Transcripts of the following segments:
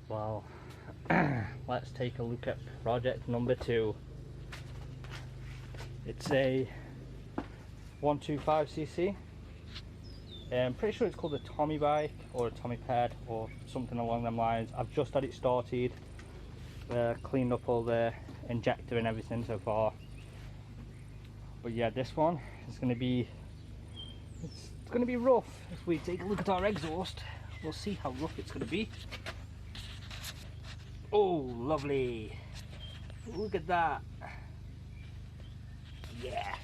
Well, let's take a look at project number 2. It's a 125cc. I'm pretty sure it's called a Tommy bike or a Tommy ped or something along them lines. I've just had it started, cleaned up all the injector and everything so far. But yeah, this one is going to be rough. If we take a look at our exhaust, we'll see how rough it's going to be. Oh, lovely! Look at that. Yeah,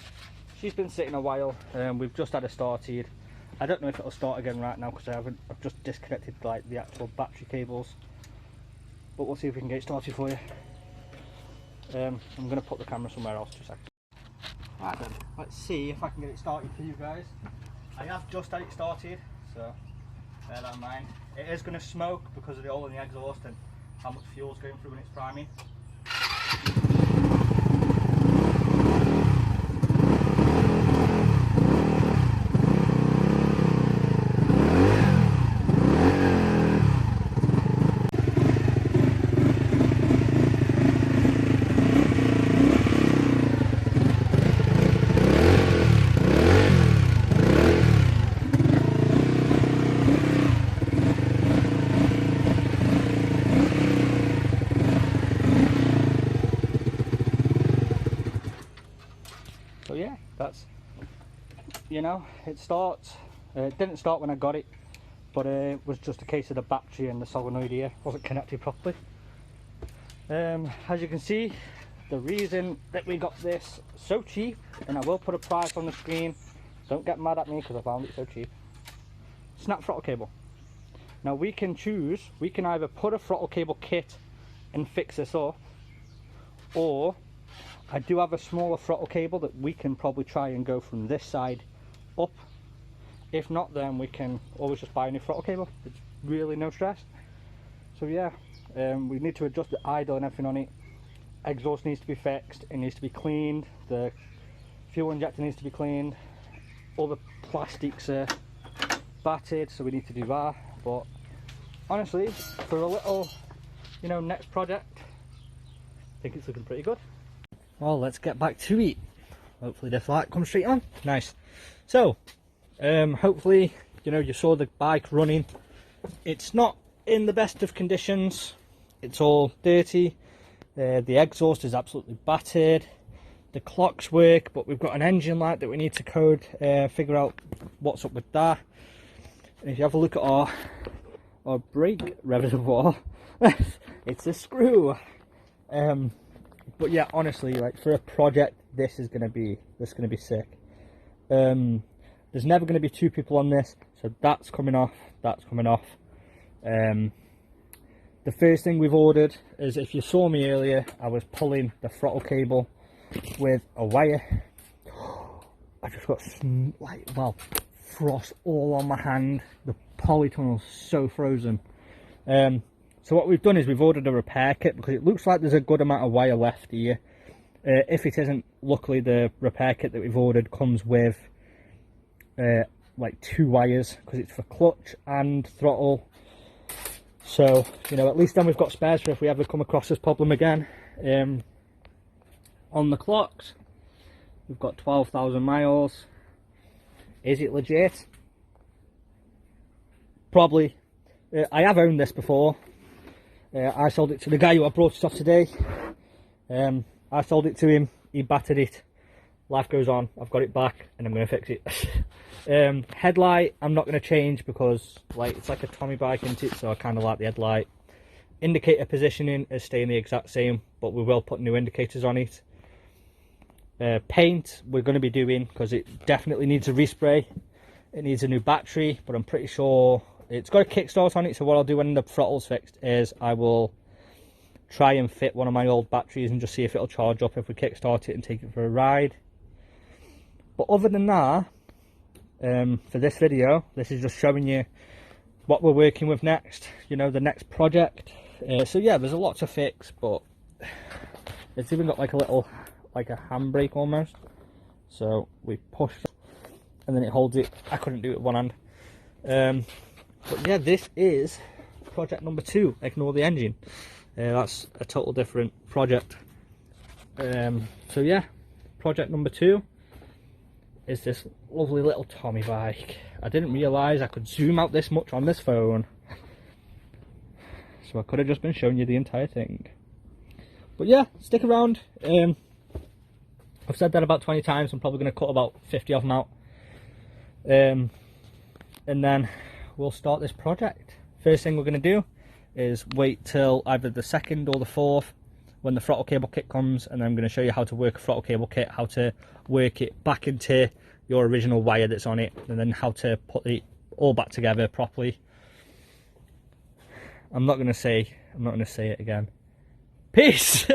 she's been sitting a while. We've just had her started. I don't know if it'll start again right now because I've just disconnected like the actual battery cables. But we'll see if we can get it started for you. I'm going to put the camera somewhere else just a second. Right then, let's see if I can get it started for you guys. I have just had it started, so bear that in mind. It is going to smoke because of the oil in the exhaust and how much fuel is going through when it's priming. So yeah, that's, you know, it starts. It didn't start when I got it, but it was just a case of the battery and the solenoid here wasn't connected properly. As you can see, the reason that we got this so cheap, and I will put a price on the screen, don't get mad at me because I found it so cheap. Snap throttle cable. Now we can choose, we can either put a throttle cable kit and fix this up, or I do have a smaller throttle cable that we can probably try and go from this side up. If not, then we can always just buy a new throttle cable. It's really no stress. So yeah, we need to adjust the idle and everything on it. Exhaust needs to be fixed, it needs to be cleaned, the fuel injector needs to be cleaned, all the plastics are battered, so we need to do that. But honestly, for a little, you know, next project, I think it's looking pretty good. Well, let's get back to it. Hopefully this light comes straight on. Nice. So, hopefully, you know, you saw the bike running. It's not in the best of conditions. It's all dirty. The exhaust is absolutely battered. The clocks work, but we've got an engine light that we need to code, figure out what's up with that. And if you have a look at our brake reservoir, it's a screw. But yeah, honestly, like for a project, this is gonna be sick. There's never gonna be 2 people on this, so that's coming off. That's coming off. The first thing we've ordered is, if you saw me earlier, I was pulling the throttle cable with a wire. I just got frost all on my hand. The polytunnel's so frozen. So what we've done is we've ordered a repair kit because it looks like there's a good amount of wire left here. If it isn't, luckily the repair kit that we've ordered comes with like 2 wires because it's for clutch and throttle. So, you know, at least then we've got spares for if we ever come across this problem again. On the clocks, we've got 12,000 miles. Is it legit? Probably. I have owned this before. I sold it to the guy who I brought it off today. I sold it to him, he battered it. Life goes on, I've got it back and I'm going to fix it. Headlight I'm not going to change because like it's like a Tommy bike, isn't it? So I kind of like the headlight. Indicator positioning is staying the exact same, but we will put new indicators on it. Paint we're going to be doing because it definitely needs a respray. It needs a new battery, but I'm pretty sure it's got a kickstart on it. So what I'll do when the throttle's fixed is I will try and fit one of my old batteries and just see if it'll charge up if we kickstart it and take it for a ride. But other than that, for this video, this is just showing you what we're working with next, you know, the next project. So yeah, there's a lot to fix, but it's even got like a little, like a handbrake almost. So we push and then it holds it. I couldn't do it with one hand. But yeah, this is project number 2. Ignore the engine. That's a total different project. So yeah, project number 2 is this lovely little Tommy bike. I didn't realise I could zoom out this much on this phone, so I could have just been showing you the entire thing. But yeah, stick around. I've said that about 20 times. I'm probably going to cut about 50 of them out, and then we'll start this project. First thing we're going to do is wait till either the 2nd or the 4th when the throttle cable kit comes, and then I'm going to show you how to work a throttle cable kit, how to work it back into your original wire that's on it, and then how to put it all back together properly. I'm not going to say it again. Peace.